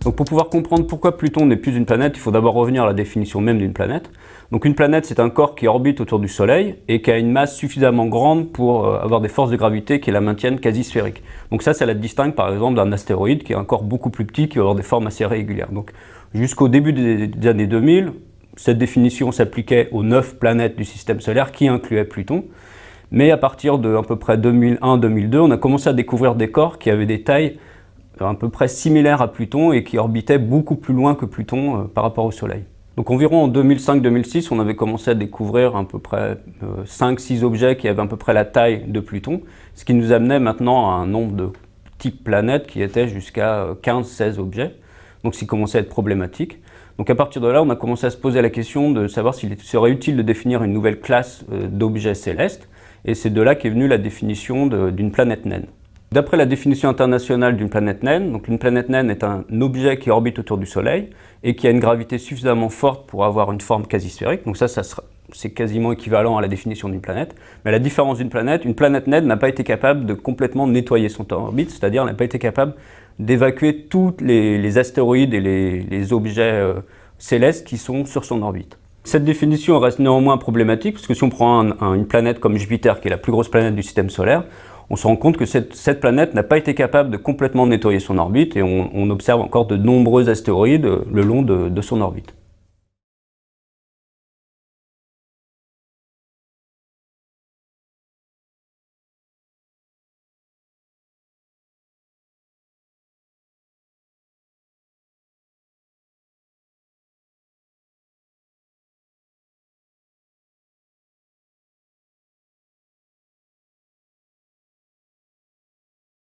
Donc pour pouvoir comprendre pourquoi Pluton n'est plus une planète, il faut d'abord revenir à la définition même d'une planète. Donc une planète, c'est un corps qui orbite autour du Soleil et qui a une masse suffisamment grande pour avoir des forces de gravité qui la maintiennent quasi sphérique. Donc ça la distingue par exemple d'un astéroïde qui est un corps beaucoup plus petit, qui va avoir des formes assez régulières. Donc jusqu'au début des années 2000, cette définition s'appliquait aux 9 planètes du système solaire qui incluaient Pluton. Mais à partir de à peu près 2001-2002, on a commencé à découvrir des corps qui avaient des tailles à peu près similaires à Pluton et qui orbitaient beaucoup plus loin que Pluton par rapport au Soleil. Donc environ en 2005-2006, on avait commencé à découvrir à peu près 5-6 objets qui avaient à peu près la taille de Pluton, ce qui nous amenait maintenant à un nombre de types planètes qui était jusqu'à 15-16 objets, donc ce commençait à être problématique. Donc à partir de là, on a commencé à se poser la question de savoir s'il serait utile de définir une nouvelle classe d'objets célestes, et c'est de là qu'est venue la définition d'une planète naine. D'après la définition internationale d'une planète naine, donc une planète naine est un objet qui orbite autour du Soleil et qui a une gravité suffisamment forte pour avoir une forme quasi sphérique. Donc c'est quasiment équivalent à la définition d'une planète. Mais à la différence d'une planète naine n'a pas été capable de complètement nettoyer son orbite, c'est-à-dire n'a pas été capable d'évacuer tous les astéroïdes et les objets célestes qui sont sur son orbite. Cette définition reste néanmoins problématique, parce que si on prend une planète comme Jupiter, qui est la plus grosse planète du système solaire, on se rend compte que cette planète n'a pas été capable de complètement nettoyer son orbite et on observe encore de nombreux astéroïdes le long de son orbite.